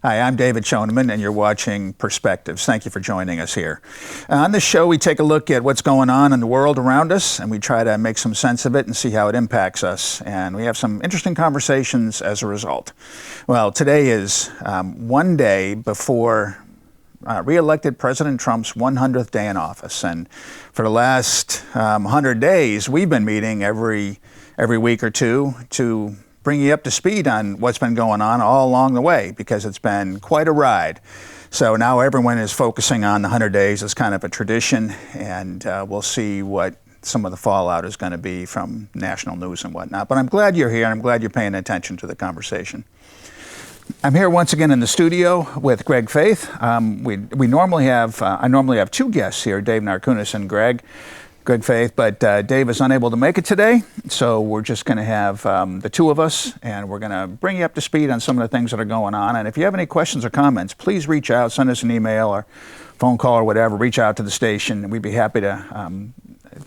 Hi, I'm David Schoneman, and you're watching Perspectives. Thank you for joining us here. On this show, we take a look at what's going on in the world around us, and we try to make some sense of it and see how it impacts us. And we have some interesting conversations as a result. Well, today is one day before re-elected President Trump's 100th day in office. And for the last 100 days, we've been meeting every week or two to bring you up to speed on what's been going on all along the way, because it's been quite a ride. So now everyone is focusing on the 100 days as kind of a tradition, and we'll see what some of the fallout is going to be from national news and whatnot. But I'm glad you're here, and I'm glad you're paying attention to the conversation. I'm here once again in the studio with Greg Faith. We normally have I normally have two guests here, Dave Narkunis and Greg Faith, but Dave is unable to make it today, so we're just going to have the two of us, and we're going to bring you up to speed on some of the things that are going on. And if you have any questions or comments, please reach out, send us an email or phone call or whatever, reach out to the station, and we'd be happy to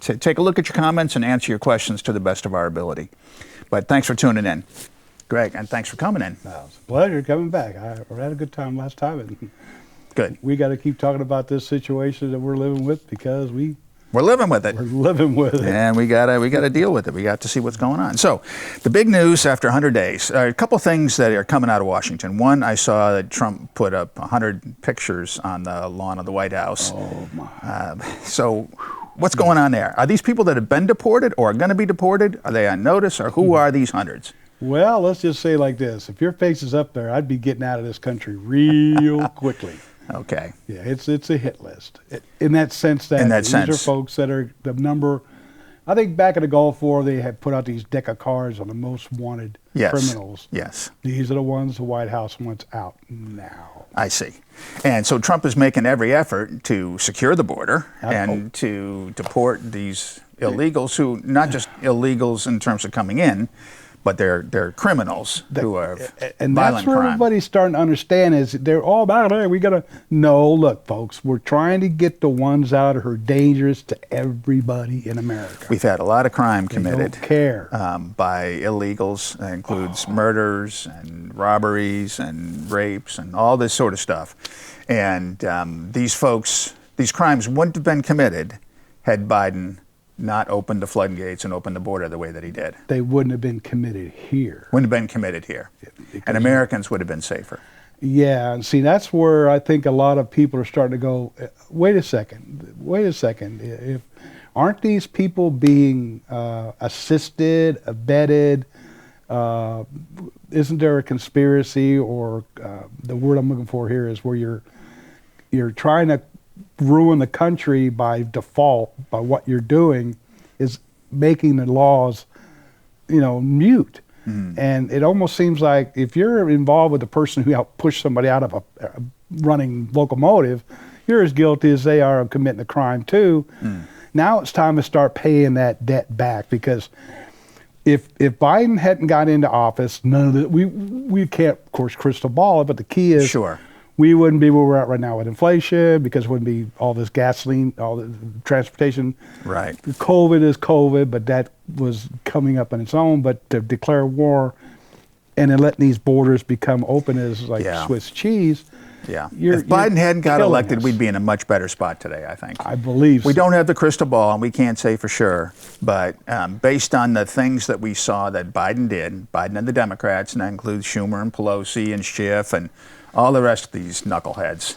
take a look at your comments and answer your questions to the best of our ability. But thanks for tuning in, Greg, and thanks for coming in. It's a pleasure coming back. I had a good time last time, and good. We got to keep talking about this situation that we're living with, because we're living with it. We're living with it. And we gotta deal with it. We got to see what's going on. So the big news after 100 days, a couple things that are coming out of Washington. One, I saw that Trump put up 100 pictures on the lawn of the White House. Oh, my. So what's going on there? Are these people that have been deported or are going to be deported? Are they on notice, or who are these hundreds? Well, let's just say like this. If your face is up there, I'd be getting out of this country real quickly. Okay. Yeah, it's a hit list. In that sense that these are folks that are the number. I think back in the Gulf War, they had put out these deck of cards on the most wanted criminals. Yes. These are the ones the White House wants out now. I see. And so Trump is making every effort to secure the border and to deport these illegals who, not just illegals in terms of coming in, but they're criminals who are and violent that's where crime. Everybody's starting to understand is they're all about it. We gotta look, folks. We're trying to get the ones out who are dangerous to everybody in America. We've had a lot of crime committed. Don't care. By illegals. That includes murders and robberies and rapes and all this sort of stuff. And these folks, these crimes wouldn't have been committed had Biden not opened the floodgates and opened the border the way that he did. They wouldn't have been committed here. Wouldn't have been committed here. And Americans would have been safer. Yeah, and see, that's where I think a lot of people are starting to go, wait a second. Aren't these people being assisted, abetted? Isn't there a conspiracy, or the word I'm looking for here is where you're trying to ruin the country by default, by what you're doing is making the laws, mute. And it almost seems like if you're involved with the person who helped push somebody out of a running locomotive, you're as guilty as they are of committing a crime too. Now it's time to start paying that debt back, because if Biden hadn't got into office, none of the, we can't, of course, crystal ball it, but the key is we wouldn't be where we're at right now with inflation, because it wouldn't be all this gasoline, all the transportation. Right. COVID is COVID, but that was coming up on its own. But to declare war and then letting these borders become open as like Swiss cheese. Yeah. If Biden hadn't got elected, we'd be in a much better spot today, I think. I believe we don't have the crystal ball, and we can't say for sure. But based on the things that we saw that Biden did, Biden and the Democrats, and that includes Schumer and Pelosi and Schiff and all the rest of these knuckleheads,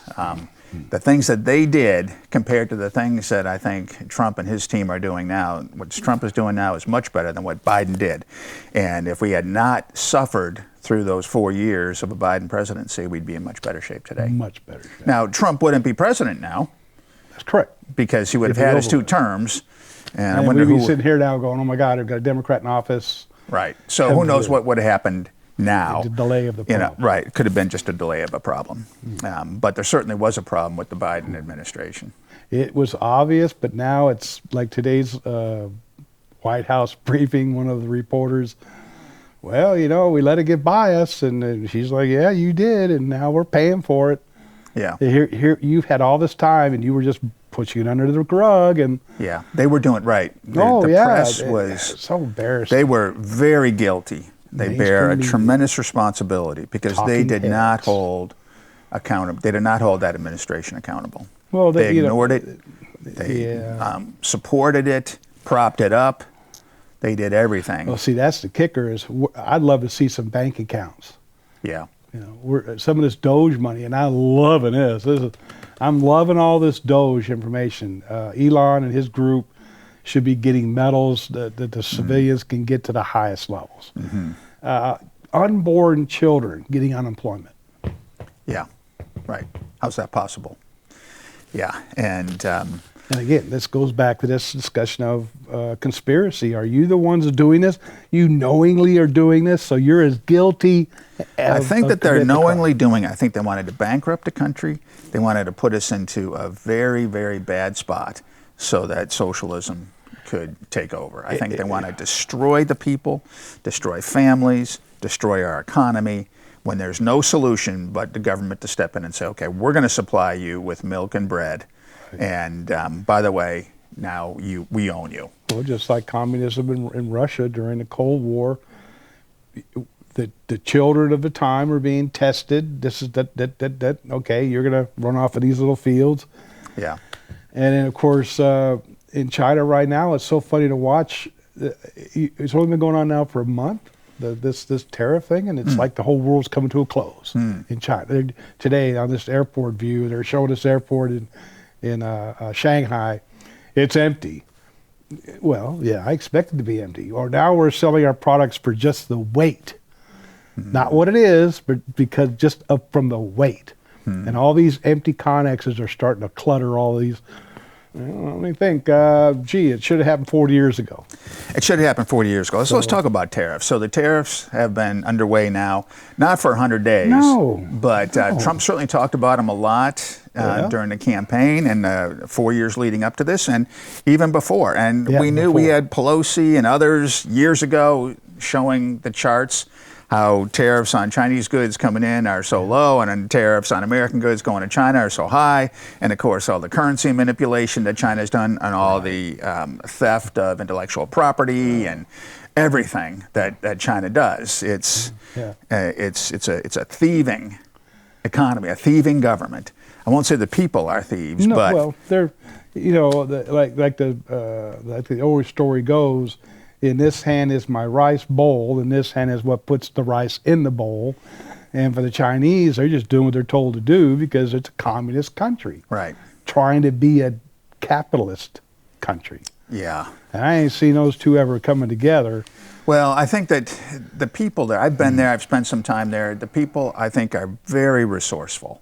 the things that they did compared to the things that I think Trump and his team are doing now, what Trump is doing now is much better than what Biden did. And if we had not suffered through those 4 years of a Biden presidency, we'd be in much better shape today. Much better shape. Now, Trump wouldn't be president now. That's correct. Because he would have had his 2 terms. And I wonder we'd be sitting here now going, oh my God, I've got a Democrat in office. Right. So who knows what would have happened now. The delay of the problem. Right. It could have been just a delay of a problem. But there certainly was a problem with the Biden administration. It was obvious, but now it's like today's White House briefing, one of the reporters, well, we let it get by us. And she's like, yeah, you did. And now we're paying for it. Yeah. Here, you've had all this time and you were just pushing it under the rug. And yeah, they were doing it right. The press was so embarrassing. They were very guilty. They bear a tremendous responsibility because they did not hold accountable. They did not hold that administration accountable. Well, They ignored it. They supported it, propped it up. They did everything. Well, see, that's the kicker. I'd love to see some bank accounts. Yeah. You know, some of this Doge money, and I'm loving this. I'm loving all this Doge information. Elon and his group should be getting medals that the civilians can get to the highest levels. Unborn children getting unemployment. Yeah, right. How's that possible? Yeah, and again, this goes back to this discussion of conspiracy. Are you the ones doing this? You knowingly are doing this, so you're as guilty. I think that they're knowingly doing it. I think they wanted to bankrupt the country. They wanted to put us into a very, very bad spot so that socialism could take over. I think they want to destroy the people, destroy families, destroy our economy, when there's no solution but the government to step in and say, okay, we're going to supply you with milk and bread. And by the way, now we own you. Well, just like communism in Russia during the Cold War, the children of the time are being tested. This is that. Okay, you're going to run off of these little fields. Yeah. And then, of course, in China right now, it's so funny to watch. It's only been going on now for a month. This tariff thing, and it's like the whole world's coming to a close in China. Today on this airport view, they're showing this airport in Shanghai. It's empty. Well, yeah, I expect it to be empty. Or now we're selling our products for just the weight, not what it is, but because just up from the weight. And all these empty connexes are starting to clutter all these. Let me think. It should have happened 40 years ago. It should have happened 40 years ago. So let's talk about tariffs. So the tariffs have been underway now, not for 100 days. But Trump certainly talked about them a lot during the campaign and 4 years leading up to this and even before. And we knew we had Pelosi and others years ago showing the charts how tariffs on Chinese goods coming in are so low and then tariffs on American goods going to China are so high. And of course, all the currency manipulation that China's done and all the theft of intellectual property and everything that China does. It's a thieving economy, a thieving government. I won't say the people are thieves, but well, they're, like the old story goes. In this hand is my rice bowl, and this hand is what puts the rice in the bowl. And for the Chinese, they're just doing what they're told to do because it's a communist country. Right. Trying to be a capitalist country. Yeah. And I ain't seen those two ever coming together. Well, I think that the people there, I've been there, I've spent some time there, the people I think are very resourceful.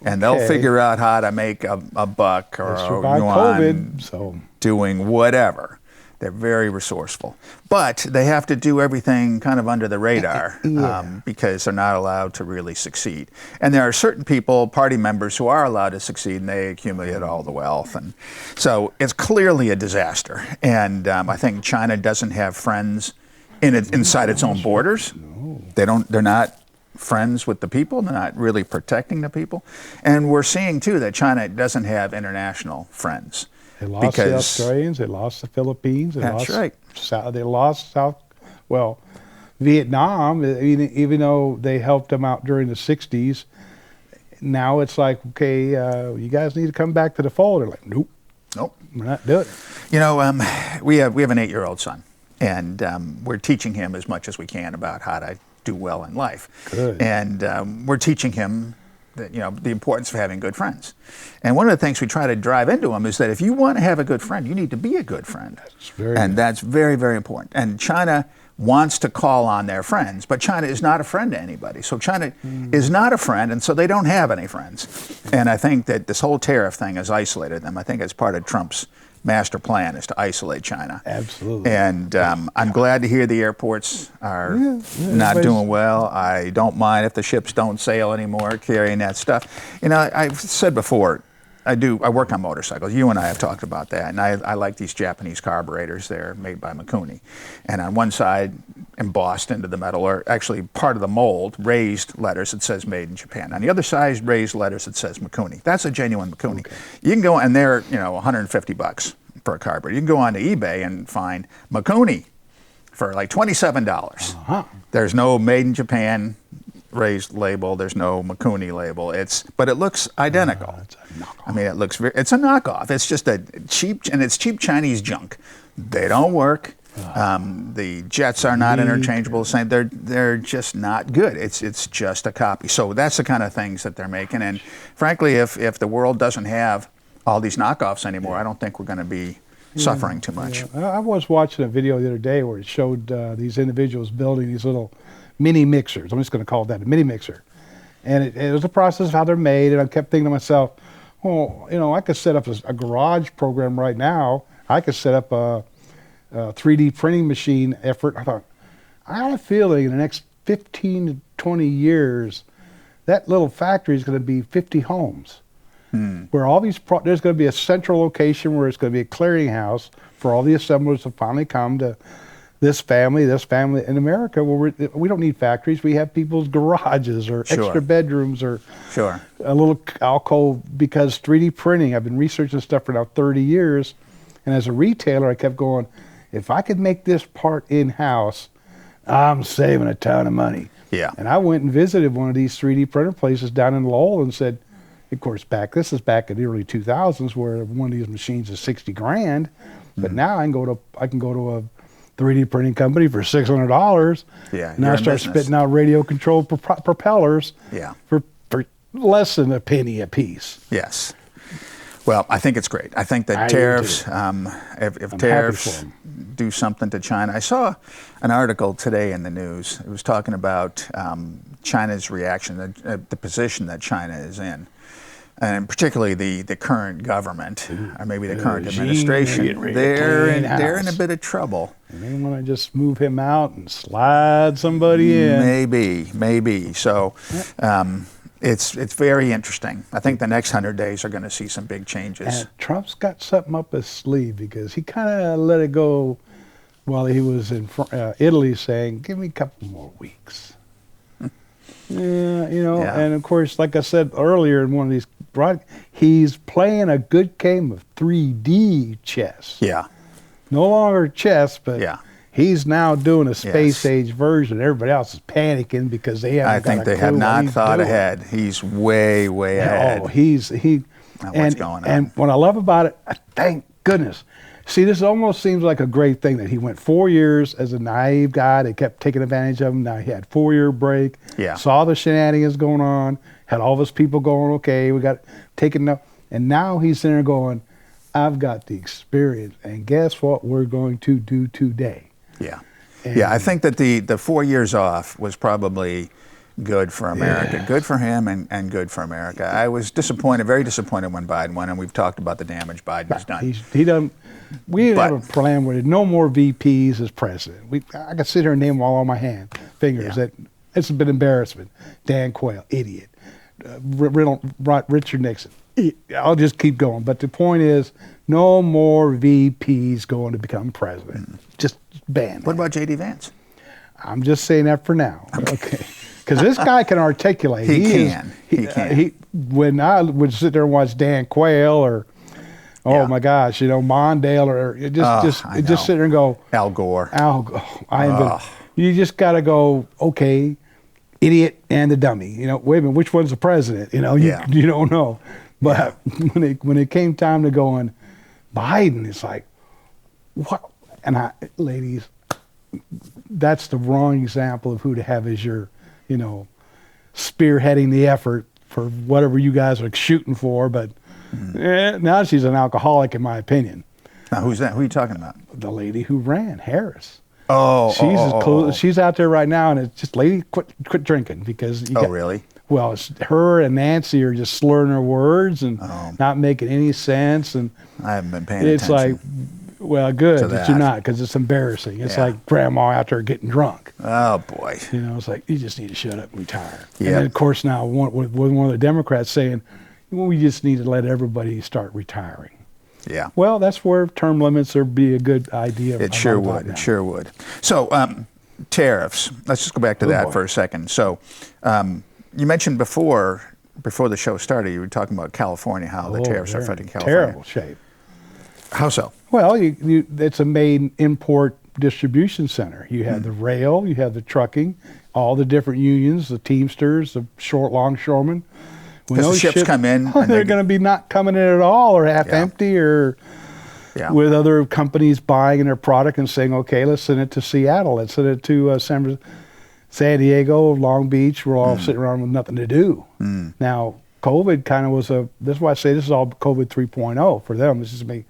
And they'll figure out how to make a buck or survive COVID, so doing whatever. They're very resourceful. But they have to do everything kind of under the radar because they're not allowed to really succeed. And there are certain people, party members, who are allowed to succeed, and they accumulate all the wealth. And so it's clearly a disaster. And I think China doesn't have friends inside its own borders. They're not friends with the people. They're not really protecting the people. And we're seeing, too, that China doesn't have international friends. They lost the Australians. They lost the Philippines. They lost Vietnam. Even though they helped them out during the '60s, now it's like, okay, you guys need to come back to the fold. They're like, nope, we're not doing it. You know, we have an 8-year-old son, and we're teaching him as much as we can about how to do well in life. Good. And we're teaching him that, the importance of having good friends. And one of the things we try to drive into him is that if you want to have a good friend, you need to be a good friend. That's very, very important. And China wants to call on their friends, but China is not a friend to anybody. So China is not a friend, and so they don't have any friends. And I think that this whole tariff thing has isolated them. I think it's part of Trump's master plan is to isolate China. Absolutely. And I'm glad to hear the airports are not doing well. I don't mind if the ships don't sail anymore carrying that stuff. I've said before, I work on motorcycles. You and I have talked about that. And I like these Japanese carburetors. They're made by Mikuni. And on one side, embossed into the metal, or actually part of the mold, raised letters that says made in Japan. On the other side, raised letters that says Mikuni. That's a genuine Mikuni. Okay. You can go, and they're $150 for a carburetor. You can go on to eBay and find Mikuni for like $27. Uh-huh. There's no made in Japan raised label. There's no Mikuni label. But it looks identical. It's a knockoff. I mean, it's a knockoff. It's just a cheap Chinese junk. They don't work. The jets are not interchangeable. Same. They're just not good. It's just a copy. So that's the kind of things that they're making. And frankly, if the world doesn't have all these knockoffs anymore, I don't think we're going to be suffering too much. Yeah. I was watching a video the other day where it showed these individuals building these little mini mixers. I'm just going to call that a mini mixer. And it was a process of how they're made. And I kept thinking to myself, well, I could set up a garage program right now. I could set up a 3D printing machine effort. I thought, I have a feeling in the next 15 to 20 years, that little factory is going to be 50 homes. Where all these, there's going to be a central location where it's going to be a clearinghouse for all the assemblers to finally come to this family. In America, where we don't need factories. We have people's garages or extra bedrooms or a little alcove, because 3D printing, I've been researching stuff for now 30 years. And as a retailer, I kept going, if I could make this part in-house, I'm saving a ton of money. Yeah. And I went and visited one of these 3D printer places down in Lowell and said, of course, this is back in the early 2000s, where one of these machines is $60,000, but now I can go to a 3D printing company for $600. Yeah, and I start spitting out radio controlled propellers. Yeah. for less than a penny a piece. Yes. Well, I think it's great. I think that tariffs, if tariffs do something to China. I saw an article today in the news. It was talking about China's reaction, the position that China is in. And particularly the current government, or maybe the current administration, they're in a bit of trouble. And they want to just move him out and slide somebody in. Maybe. So it's very interesting. I think the next 100 days are going to see some big changes. And Trump's got something up his sleeve, because he kind of let it go while he was in Italy, saying, "Give me a couple more weeks." Yeah. And of course, like I said earlier in one of these he's playing a good game of 3D chess. Yeah. No longer chess, but he's now doing a space age version. Everybody else is panicking because they haven't got a clue. I think they have not thought ahead. He's way ahead. Oh, what's going on? And what I love about it, thank goodness. See, this almost seems like a great thing that he went 4 years as a naive guy. They kept taking advantage of him. Now he had 4-year break. Yeah. Saw the shenanigans going on. Had all of his people going, okay, we got taken up. And now he's sitting there going, I've got the experience. And guess what we're going to do today? Yeah. I think that the 4 years off was probably good for America, good for him, and good for America. I was very disappointed when Biden went, and we've talked about the damage Biden's done. We didn't have a plan with it. No more VPs as president. I could sit here and name them all on my fingers. That it's been embarrassment. Dan Quayle, idiot. Richard Nixon. I'll just keep going. But the point is, no more VPs going to become president. Just ban. What about J.D. Vance? I'm just saying that for now. Okay. Because this guy can articulate. He can. When I would sit there and watch Dan Quayle or, my gosh, Mondale, or just sit there and go, Al Gore. You just got to go, okay, idiot and the dummy. Wait a minute, which one's the president? You don't know. But when it came time to going Biden, it's like, what? And ladies, that's the wrong example of who to have as your, spearheading the effort for whatever you guys are shooting for. But now she's an alcoholic, in my opinion. Now, who's that? Who are you talking about? The lady who ran, Harris. She's out there right now, and it's just, lady, quit drinking, because really? Well, it's her and Nancy are just slurring her words and not making any sense. And I haven't been paying attention. It's like, well, good that you're not, because it's embarrassing. It's like grandma out there getting drunk. Oh, boy. It's like, you just need to shut up and retire. And then, of course, now with one of the Democrats saying, we just need to let everybody start retiring. Yeah. Well, that's where term limits would be a good idea. It sure would. It sure would. So, tariffs. Let's just go back to that for a second. So, you mentioned before the show started, you were talking about California, how the tariffs are affecting California. Terrible shape. How so? Well, it's a main import distribution center. You have the rail, you have the trucking, all the different unions, the Teamsters, the longshoremen. When Because the those ships come in, and they're going to be not coming in at all, or half empty, or with other companies buying their product and saying, okay, let's send it to Seattle, let's send it to San Diego, Long Beach. We're all sitting around with nothing to do. Now, COVID kind of was that's why I say this is all COVID 3.0 for them. This is me.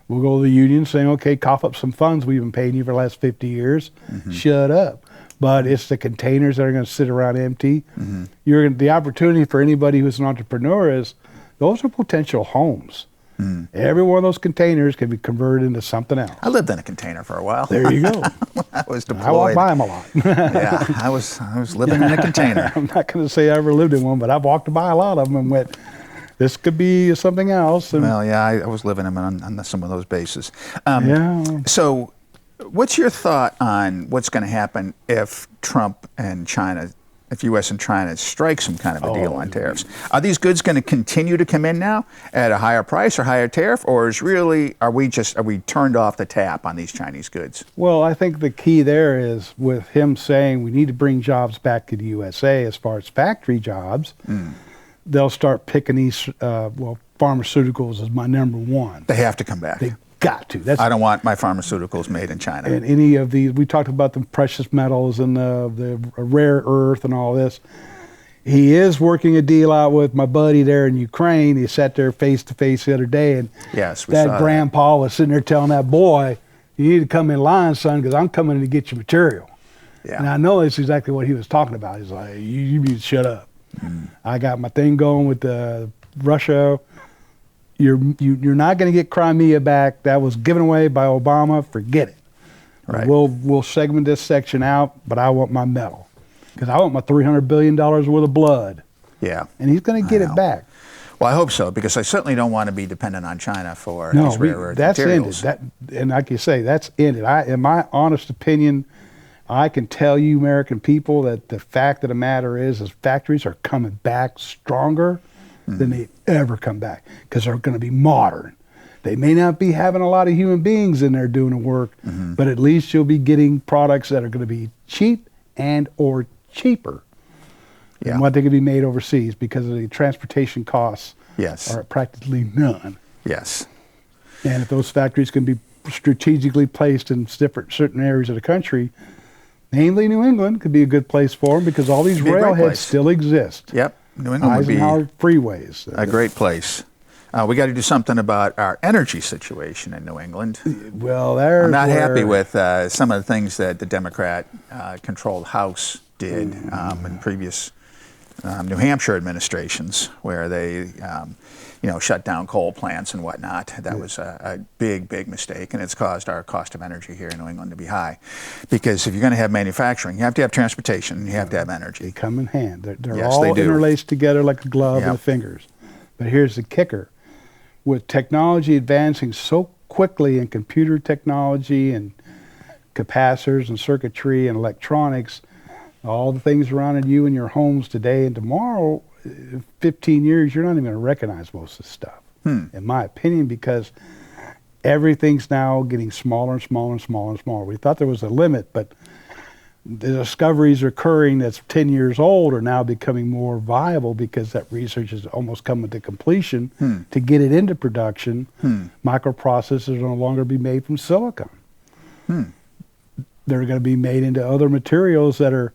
We'll go to the union saying, okay, cough up some funds we've been paying you for the last 50 years. Shut up. But it's the containers that are going to sit around empty. The opportunity for anybody who's an entrepreneur is those are potential homes. Every one of those containers can be converted into something else. I lived in a container for a while. There you go. I was deployed. I walked by them a lot. Yeah, I was living in a container. I'm not going to say I ever lived in one, but I've walked by a lot of them and went, this could be something else. And well, yeah, I was living on some of those bases. Yeah. So what's your thought on what's going to happen if Trump and China, if U.S. and China strike some kind of a deal on tariffs? Are these goods going to continue to come in now at a higher price or higher tariff, or are we turned off the tap on these Chinese goods? Well, I think the key there is with him saying we need to bring jobs back to the USA as far as factory jobs. They'll start picking these, pharmaceuticals is my number one. They have to come back. They got to. I don't want my pharmaceuticals made in China. And any of these, we talked about the precious metals and the rare earth and all this. He is working a deal out with my buddy there in Ukraine. He sat there face to face the other day, and that grandpa was sitting there telling that boy, you need to come in line, son, because I'm coming in to get your material. Yeah. And I know that's exactly what he was talking about. He's like, you need to shut up. I got my thing going with Russia. You're not going to get Crimea back. That was given away by Obama. Forget it. Right. We'll segment this section out, but I want my medal because I want my $300 billion worth of blood. Yeah. And he's going to get it back. Well, I hope so, because I certainly don't want to be dependent on China for these rare earth materials. That's ended. And like you say, that's ended. In my honest opinion, I can tell you, American people, that the fact of the matter is factories are coming back stronger than they ever come back because they're going to be modern. They may not be having a lot of human beings in there doing the work, but at least you'll be getting products that are going to be cheap and or cheaper than what they could be made overseas because of the transportation costs are practically none. Yes. And if those factories can be strategically placed in certain areas of the country, namely New England could be a good place for them because all these railheads still exist. Yep. New England would be freeways. A great place. We got to do something about our energy situation in New England. Well, I'm not happy with some of the things that the Democrat-controlled House did in previous New Hampshire administrations, where they, shut down coal plants and whatnot. That was a big, big mistake, and it's caused our cost of energy here in New England to be high. Because if you're going to have manufacturing, you have to have transportation, and you have to have energy. They come in hand. They're all interlaced together like a glove and the fingers. But here's the kicker. With technology advancing so quickly in computer technology and capacitors and circuitry and electronics, all the things around you in your homes today and tomorrow, 15 years, you're not even going to recognize most of this stuff, in my opinion, because everything's now getting smaller and smaller and smaller and smaller. We thought there was a limit, but the discoveries occurring that's 10 years old are now becoming more viable because that research is almost coming to completion. To get it into production, microprocessors will no longer be made from silicon. They're going to be made into other materials that are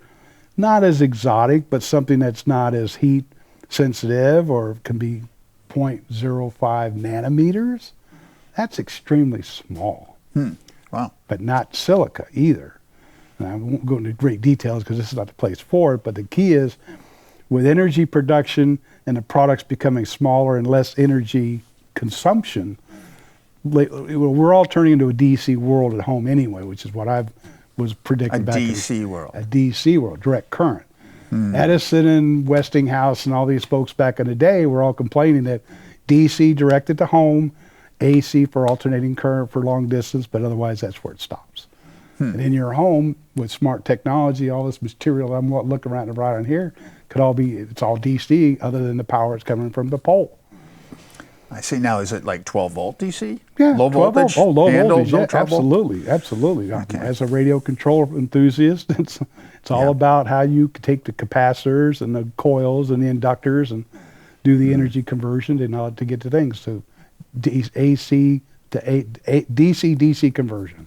not as exotic, but something that's not as heat sensitive or can be 0.05 nanometers. That's extremely small. Wow. But not silica either. And I won't go into great details because this is not the place for it, but the key is with energy production and the products becoming smaller and less energy consumption, we're all turning into a DC world at home anyway, which is what I was predicting back in. A DC world, direct current. Edison and Westinghouse and all these folks back in the day were all complaining that DC directed to home, AC for alternating current for long distance, but otherwise that's where it stops. And in your home, with smart technology, all this material I'm looking right on here, it's all DC other than the power that's coming from the pole. I see. Now, is it like 12 volt DC? Yeah, Low 12 voltage? volt. Oh, low handle, voltage. no Yeah, trouble? absolutely. Okay. As a radio control enthusiast, it's all Yeah. about how you take the capacitors and the coils and the inductors and do the energy conversion to get to things. So AC to DC conversion,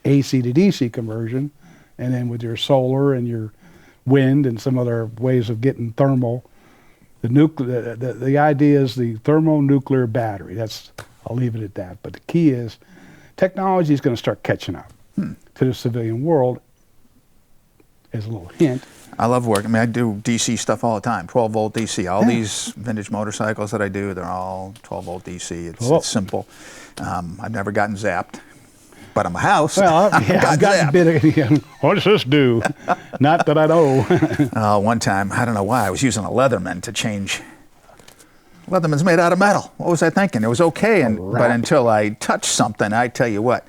AC to DC conversion, and then with your solar and your wind and some other ways of getting thermal. The idea is the thermonuclear battery. I'll leave it at that. But the key is technology is going to start catching up to the civilian world. As a little hint. I love work. I mean, I do DC stuff all the time. 12 volt DC. All these vintage motorcycles that I do, they're all 12 volt DC. It's simple. I've never gotten zapped, but I'm a house. Well, I've gotten a bit of. What does this do? Not that I know. One time, I don't know why, I was using a Leatherman to change. Leatherman's made out of metal. What was I thinking? It was okay, but until I touched something, I tell you what,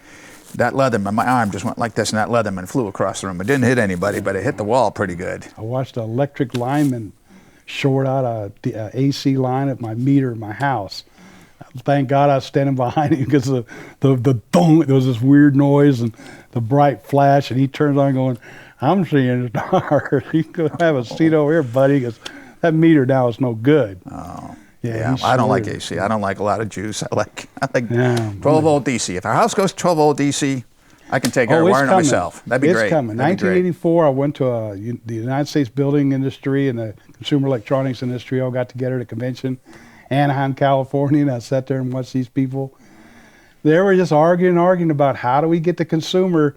that Leatherman, my arm just went like this, and that Leatherman flew across the room. It didn't hit anybody, but it hit the wall pretty good. I watched an electric lineman short out a AC line at my meter in my house. Thank God I was standing behind him because the thong, there was this weird noise and the bright flash, and he turns on going, I'm seeing stars. You can have a seat over here, buddy, because that meter now is no good. Oh. Yeah, I don't like AC. I don't like a lot of juice. I like 12 volt DC. If our house goes 12 volt DC, I can take care of wiring it myself. That'd be great. It's coming. 1984, I went to the United States building industry and the consumer electronics industry all got together at a convention, Anaheim, California, and I sat there and watched these people. They were just arguing about how do we get the consumer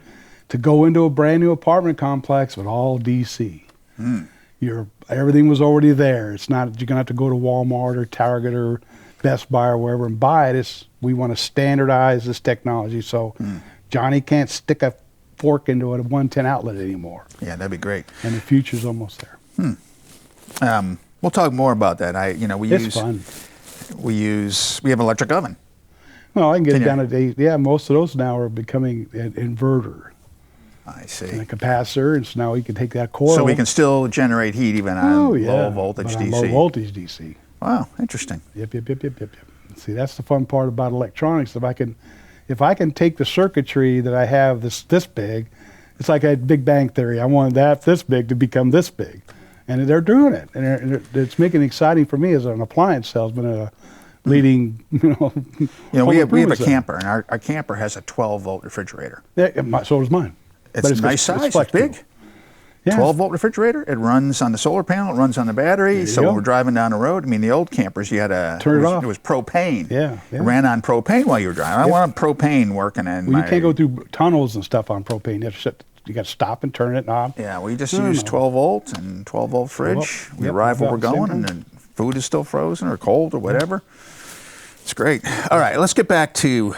to go into a brand new apartment complex with all DC. Everything was already there. It's not you're gonna have to go to Walmart or Target or Best Buy or wherever and buy it. We want to standardize this technology so Johnny can't stick a fork into a 110 outlet anymore. Yeah, that'd be great. And the future's almost there. We'll talk more about that. It's fun. We have an electric oven. Well, I can get it down to 8. Yeah, most of those now are becoming an inverter. I see. And a capacitor, and so now we can take that coil. So we can still generate heat even on low voltage DC. Low voltage DC. Wow, interesting. Yep. See, that's the fun part about electronics. If I can take the circuitry that I have this big, it's like a Big Bang Theory. I wanted that this big to become this big, and they're doing it, and it's making it exciting for me as an appliance salesman. Leading, we have a camper, and our camper has a 12 volt refrigerator. Yeah, so does mine. It's a nice size. It's big. Yeah. 12 volt refrigerator. It runs on the solar panel. It runs on the battery. So when we're driving down the road, I mean, the old campers, you had to turn it off. It was propane. Yeah. It ran on propane while you were driving. I want propane working in. Well, you can't go through tunnels and stuff on propane. You got to stop and turn it on. Yeah, we just use 12 volts and 12 volt fridge. We arrive where we're going, and then food is still frozen or cold or whatever. It's great. All right, let's get back to,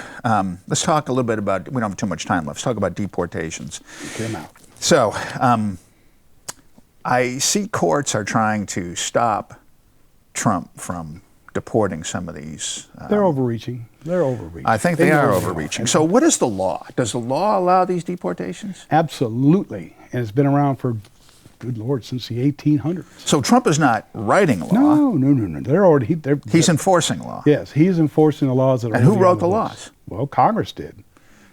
let's talk a little bit about, we don't have too much time left. Let's talk about deportations. Came out. So, I see courts are trying to stop Trump from deporting some of these. They're overreaching. I think they are overreaching. So what is the law? Does the law allow these deportations? Absolutely. And it's been around for, good Lord, since the 1800s. So Trump is not writing law. No. He's enforcing law. Yes, he's enforcing the laws that are. And who wrote the laws? Well, Congress did.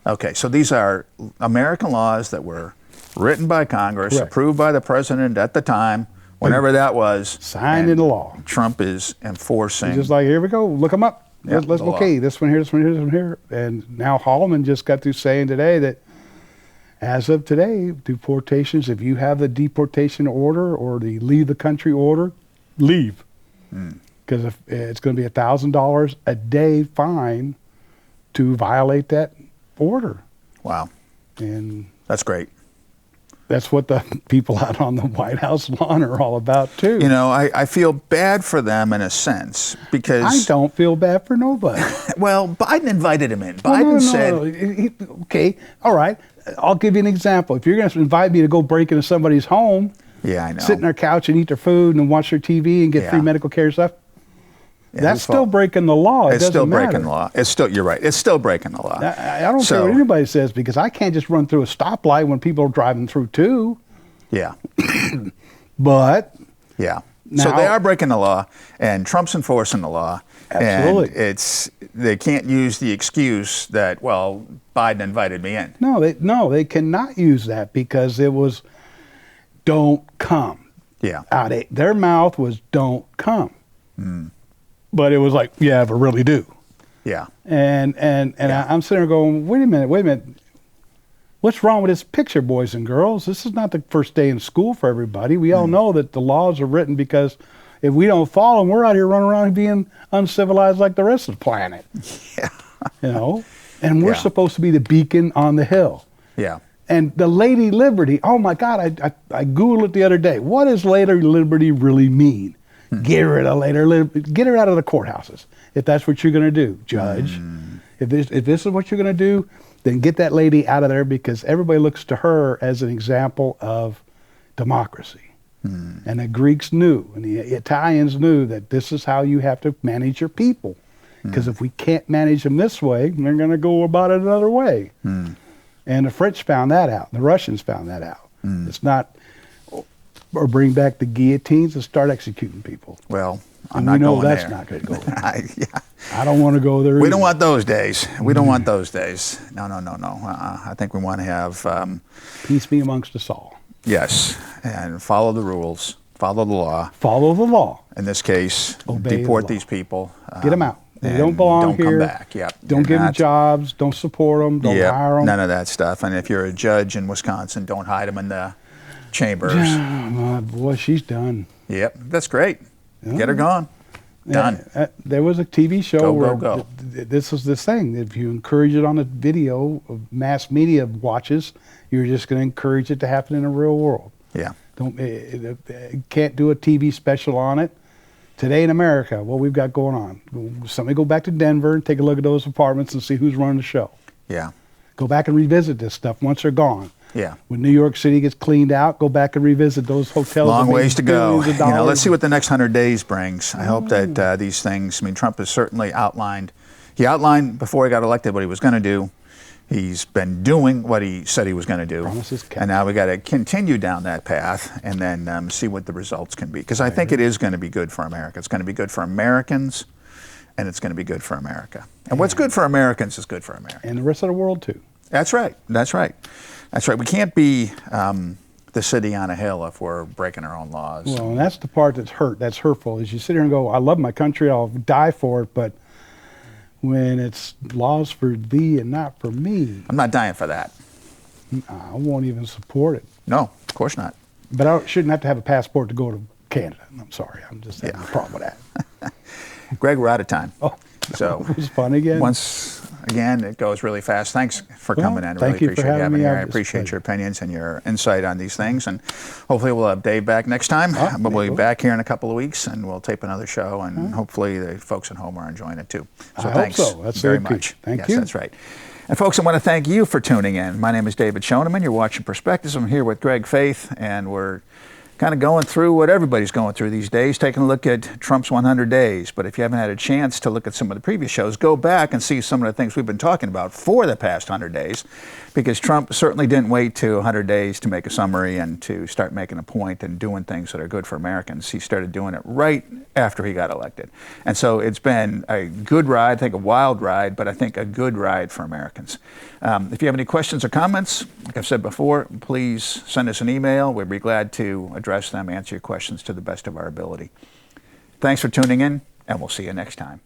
Okay, so these are American laws that were written by Congress, approved by the president at the time, whenever that was. Signed into law. Trump is enforcing. He's just like, here we go, look them up. Yeah, let's okay, this one here, this one here, this one here. And now Hallman just got through saying today that as of today, deportations, if you have the deportation order or the leave the country order, leave. Because it's going to be $1,000 a day fine to violate that order. Wow. And that's great. That's what the people out on the White House lawn are all about, too. I feel bad for them in a sense because... I don't feel bad for nobody. Well, Biden invited him in. Biden said... Okay, all right. I'll give you an example. If you're going to invite me to go break into somebody's home, I know. sit in their couch and eat their food and watch their TV and get free medical care stuff, that's still breaking the law. It's still breaking the law. You're right. It's still breaking the law. I don't care what anybody says because I can't just run through a stoplight when people are driving through too. Yeah. But So Now- they are breaking the law, and Trump's enforcing the law. Absolutely. And they can't use the excuse that, well, Biden invited me in. No, they cannot use that because it was don't come. Yeah. Their mouth was don't come. But it was like, yeah, but really do. Yeah. And Yeah. I'm sitting there going, wait a minute. What's wrong with this picture, boys and girls? This is not the first day in school for everybody. We all know that the laws are written because if we don't follow them, we're out here running around being uncivilized like the rest of the planet. Yeah. You know? And we're Yeah. supposed to be the beacon on the hill. Yeah. And the Lady Liberty, oh my God, I Googled it the other day. What does Lady Liberty really mean? Get rid of Lady Liberty. Get her out of the courthouses if that's what you're going to do, Judge. If this is what you're going to do, then get that lady out of there because everybody looks to her as an example of democracy. And the Greeks knew, and the Italians knew that this is how you have to manage your people. Because if we can't manage them this way, they're going to go about it another way. And the French found that out. The Russians found that out. It's not, or bring back the guillotines and start executing people. Well, I'm And not we know going that's there. not going to go there. Yeah. I don't want to go there We either. don't want those days. We don't want those days. No. I think we want to have, Peace be amongst us all. yes, and follow the rules, follow the law. Follow the law. In this case, Obey the deport law. these people. Get them out. They and don't belong don't here. come back. Yep. Don't You're give them not- jobs. Don't support them. Don't Yep, hire them. none of that stuff. And if you're a judge in Wisconsin, don't hide them in the chambers. My boy, she's done. Yep, that's great. Get her gone. Done. There was a TV show Go, where go, go. This was this thing. If you encourage it on a video of mass media watches, you're just going to encourage it to happen in the real world. Yeah. Can't do a TV special on it. Today in America, what we've got going on. Somebody go back to Denver and take a look at those apartments and see who's running the show. Yeah. Go back and revisit this stuff once they're gone. Yeah. When New York City gets cleaned out, go back and revisit those hotels. Long that made ways to go. billions of Let's dollars. see what the next 100 days brings. I hope that these things, I mean, Trump has certainly outlined, he outlined before he got elected what he was going to do. He's been doing what he said he was going to do. Promises kept. And now we got to continue down that path and then see what the results can be. Because I think it is going to be good for America. It's going to be good for Americans, and it's going to be good for America. And what's good for Americans is good for America. And the rest of the world too. That's right. That's right. That's right. We can't be the city on a hill if we're breaking our own laws. Well, and that's the part that's hurtful, is you sit here and go, I love my country, I'll die for it, but when it's laws for thee and not for me, I'm not dying for that. I won't even support it. No, of course not. But I shouldn't have to have a passport to go to Canada. I'm sorry, I'm just having a problem with that. Greg, we're out of time. Oh, So it was fun again. once again, it goes really fast. Thanks for Well, coming in. I thank really you for appreciate you having me. here. I It's a appreciate pleasure. your opinions and your insight on these things. And hopefully we'll have Dave back next time. But we'll be back here in a couple of weeks and we'll tape another show. And hopefully the folks at home are enjoying it too. So I hope thanks so. That's very very much. good. Thank yes, you. that's right. And folks, I want to thank you for tuning in. My name is David Schoneman. You're watching Perspectives. I'm here with Greg Faith, and we're kind of going through what everybody's going through these days, taking a look at Trump's 100 days. But if you haven't had a chance to look at some of the previous shows, go back and see some of the things we've been talking about for the past 100 days, because Trump certainly didn't wait to 100 days to make a summary and to start making a point and doing things that are good for Americans. He started doing it right after he got elected. And so it's been a good ride, I think a wild ride, but I think a good ride for Americans. If you have any questions or comments, like I've said before, please send us an email. We'd be glad to address them, answer your questions to the best of our ability. Thanks for tuning in, and we'll see you next time.